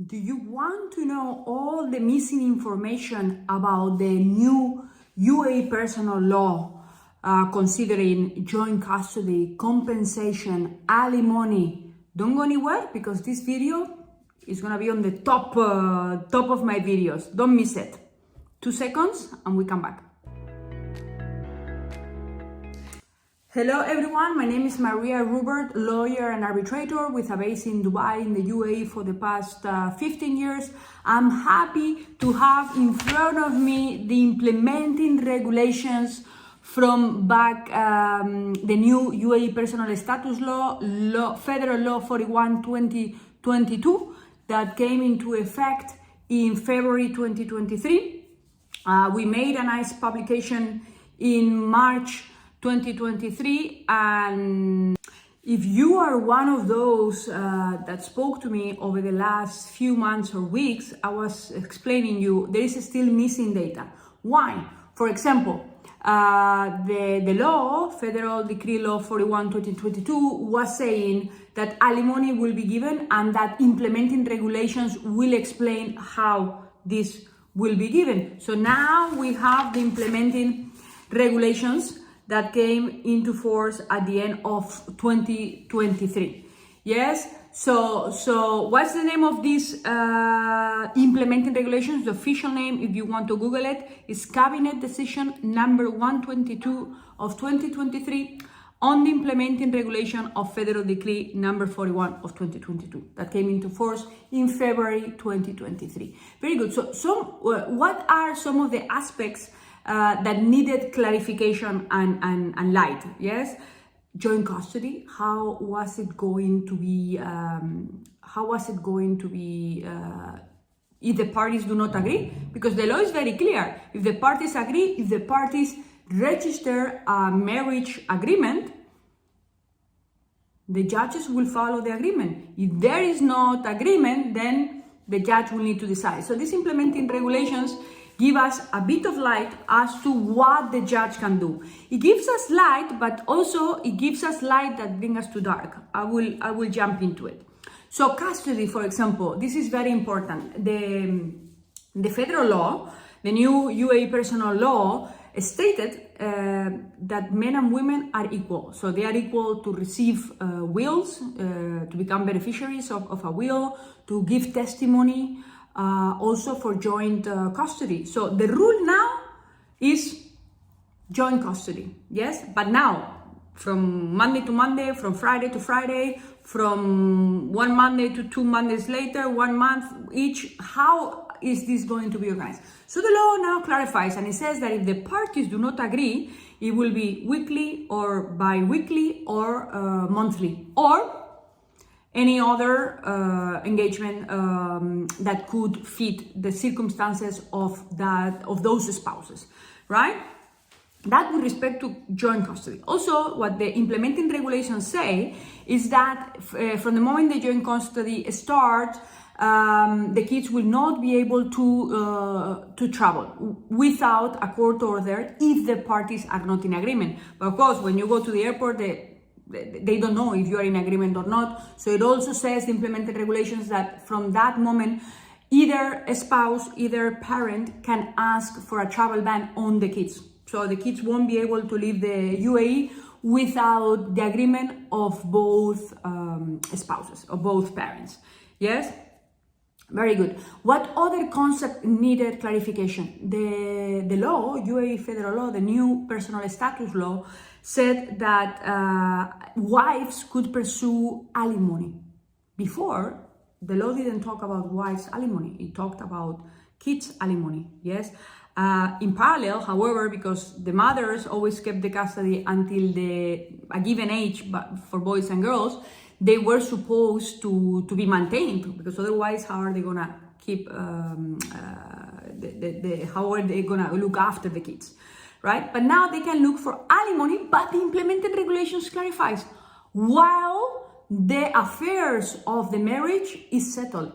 Do you want to know all the missing information about the new UAE Personal Law considering joint custody, compensation, alimony? Don't go anywhere because this video is gonna be on the top of my videos. Don't miss it. 2 seconds and we come back. Hello everyone, my name is Maria Rubert, lawyer and arbitrator with a base in Dubai in the UAE for the past 15 years. I'm happy to have in front of me the implementing regulations from back the new UAE Personal Status Law, Federal Law 41/2022 that came into effect in February 2023. We made a nice publication in March 2023, and if you are one of those that spoke to me over the last few months or weeks, I was explaining you there is still missing data. Why? For example, the law, Federal Decree Law 41/2022, was saying that alimony will be given and that implementing regulations will explain how this will be given. So now we have the implementing regulations that came into force at the end of 2023. Yes, so what's the name of these implementing regulations? The official name, if you want to Google it, is Cabinet Decision number 122 of 2023 on the implementing regulation of Federal Decree number 41 of 2022 that came into force in February 2023. Very good. So what are some of the aspects that needed clarification and light? Yes, joint custody. How was it going to be? If the parties do not agree? Because the law is very clear. If the parties agree, if the parties register a marriage agreement, the judges will follow the agreement. If there is not agreement, then the judge will need to decide. So these implementing regulations give us a bit of light as to what the judge can do. It gives us light, but also it gives us light that brings us to dark. I will jump into it. So custody, for example, this is very important. The federal law, the new UAE Personal Law, stated that men and women are equal. So they are equal to receive wills, to become beneficiaries of a will, to give testimony, also for joint custody. So the rule now is joint custody, yes? But now, from Monday to Monday, from Friday to Friday, from 1 Monday to 2 Mondays later, 1 month each, how is this going to be organized? So the law now clarifies, and it says that if the parties do not agree, it will be weekly or bi-weekly or monthly, or any other engagement that could fit the circumstances of those spouses, right? That with respect to joint custody. Also, what the implementing regulations say is that from the moment the joint custody starts, the kids will not be able to travel without a court order if the parties are not in agreement. But of course, when you go to the airport, they don't know if you are in agreement or not. So it also says, the implemented regulations, that from that moment, either a spouse, either parent can ask for a travel ban on the kids. So the kids won't be able to leave the UAE without the agreement of both spouses, of both parents. Yes? Very good. What other concept needed clarification? The law, UAE Federal Law, the new Personal Status Law, said that wives could pursue alimony. Before, the law didn't talk about wives' alimony. It talked about kids' alimony, yes? In parallel, however, because the mothers always kept the custody until a given age, but for boys and girls, they were supposed to be maintained, because otherwise, how are they gonna keep? How are they gonna look after the kids, right? But now they can look for alimony, but the implemented regulations clarifies while the affairs of the marriage is settled.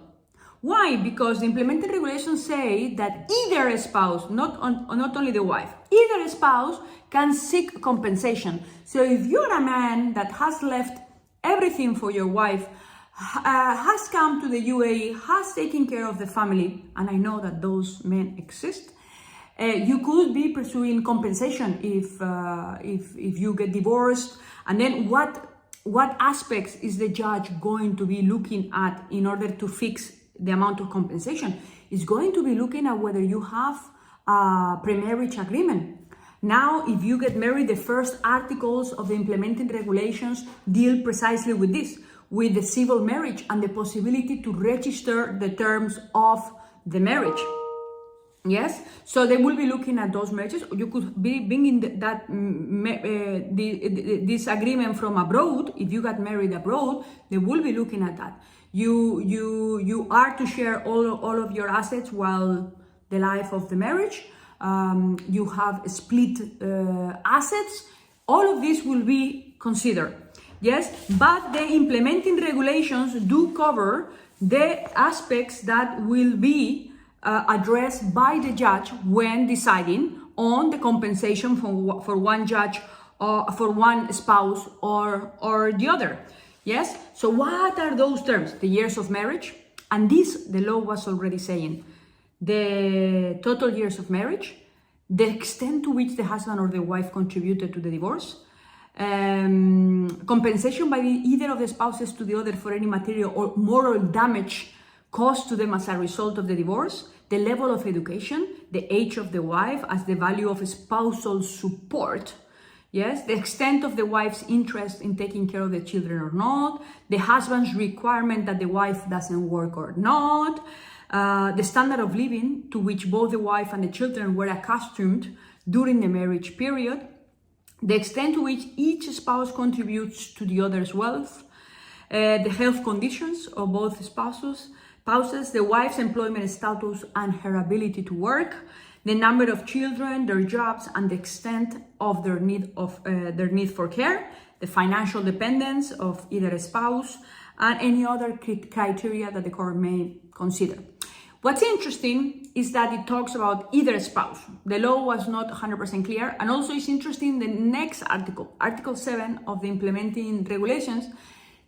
Why? Because the implemented regulations say that either a spouse, not only the wife, either a spouse can seek compensation. So if you're a man that has left everything for your wife has come to the UAE, has taken care of the family, and I know that those men exist, you could be pursuing compensation if you get divorced. And then what aspects is the judge going to be looking at in order to fix the amount of compensation? Is going to be looking at whether you have a pre-marriage agreement. Now, if you get married, the first articles of the implementing regulations deal precisely with this, with the civil marriage and the possibility to register the terms of the marriage. Yes, so they will be looking at those marriages. You could be bringing this agreement from abroad. If you got married abroad, they will be looking at that. You are to share all of your assets while the life of the marriage. You have split assets. All of this will be considered. Yes, but the implementing regulations do cover the aspects that will be addressed by the judge when deciding on the compensation for one judge or for one spouse or the other. Yes, so what are those terms? The years of marriage, and this the law was already saying, the total years of marriage, the extent to which the husband or the wife contributed to the divorce, compensation by either of the spouses to the other for any material or moral damage caused to them as a result of the divorce, the level of education, the age of the wife as the value of spousal support, yes, the extent of the wife's interest in taking care of the children or not, the husband's requirement that the wife doesn't work or not, the standard of living to which both the wife and the children were accustomed during the marriage period, the extent to which each spouse contributes to the other's wealth, the health conditions of both spouses, the wife's employment status and her ability to work, the number of children, their jobs, and the extent of their need for care, the financial dependence of either spouse, and any other criteria that the court may consider. What's interesting is that it talks about either spouse. The law was not 100% clear, and also it's interesting the next article, Article 7 of the implementing regulations,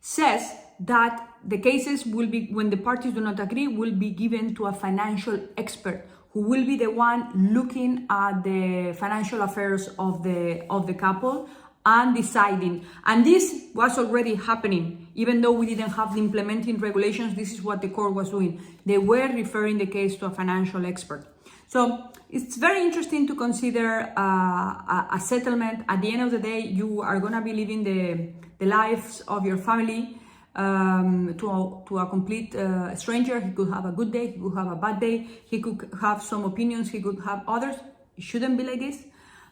says that the cases will be, when the parties do not agree, will be given to a financial expert who will be the one looking at the financial affairs of the couple and deciding. And this was already happening. Even though we didn't have the implementing regulations, this is what the court was doing. They were referring the case to a financial expert. So it's very interesting to consider a settlement. At the end of the day, you are going to be living the lives of your family to a complete stranger. He could have a good day, he could have a bad day, he could have some opinions, he could have others. It shouldn't be like this.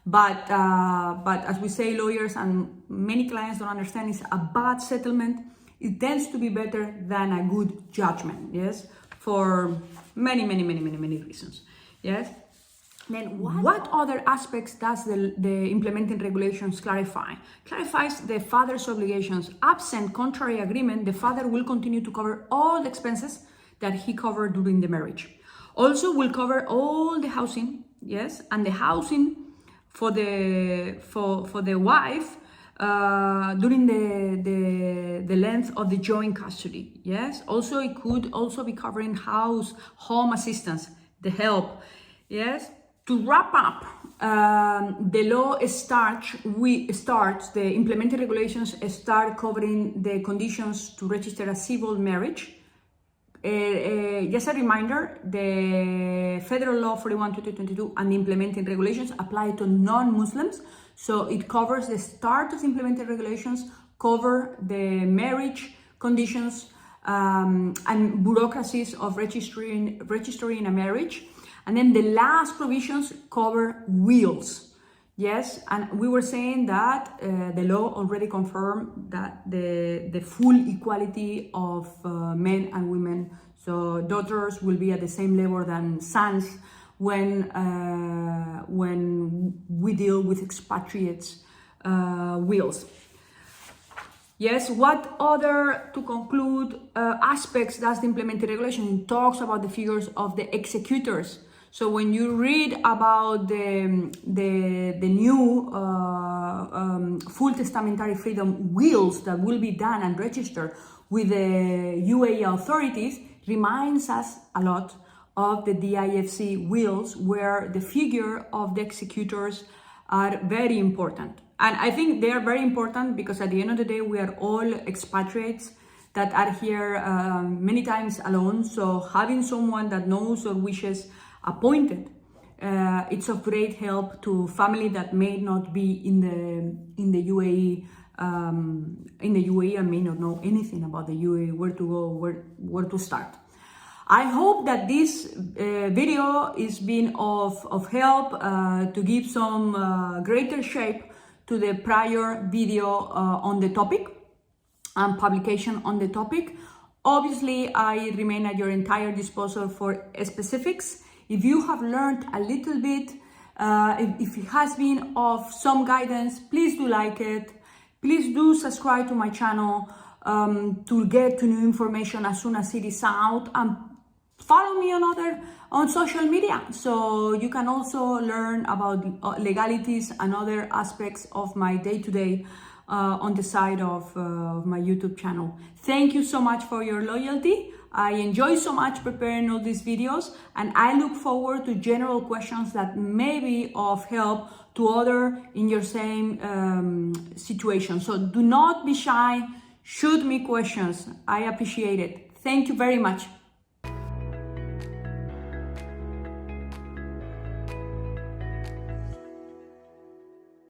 But as we say, lawyers and many clients don't understand, is a bad settlement. It tends to be better than a good judgment, yes, for many reasons, yes. Then what other aspects does the implementing regulations clarify? Clarifies the father's obligations. Absent contrary agreement, the father will continue to cover all the expenses that he covered during the marriage. Also will cover all the housing, yes, and the housing for the wife during the length of the joint custody. Yes. Also, it could also be covering home assistance, the help. Yes. To wrap up, the law starts. The implementing regulations start covering the conditions to register a civil marriage. Just a reminder, the federal law 41/2022 and the implementing regulations apply to non-Muslims. So it covers the start of the implementing regulations, cover the marriage conditions and bureaucracies of registering a marriage. And then the last provisions cover wills. Yes, and we were saying that the law already confirmed that the full equality of men and women, so daughters will be at the same level than sons when we deal with expatriates' wills. Yes, what other, to conclude, aspects does the implementing regulation? It talks about the figures of the executors. So when you read about the new full testamentary freedom wills that will be done and registered, with the UAE authorities reminds us a lot of the DIFC wills, where the figure of the executors are very important. And I think they are very important because at the end of the day, we are all expatriates that are here many times alone. So having someone that knows or wishes appointed, it's of great help to family that may not be in the UAE, and may not know anything about the UAE, where to go, where to start. I hope that this video is been of help to give some greater shape to the prior video on the topic and publication on the topic. Obviously, I remain at your entire disposal for specifics. If you have learned a little bit, if it has been of some guidance, please do like it. Please do subscribe to my channel to get to new information as soon as it is out, and follow me on social media, so you can also learn about legalities and other aspects of my day-to-day on the side of my YouTube channel. Thank you so much for your loyalty. I enjoy so much preparing all these videos, and I look forward to general questions that may be of help to others in your same situation. So do not be shy, shoot me questions. I appreciate it. Thank you very much.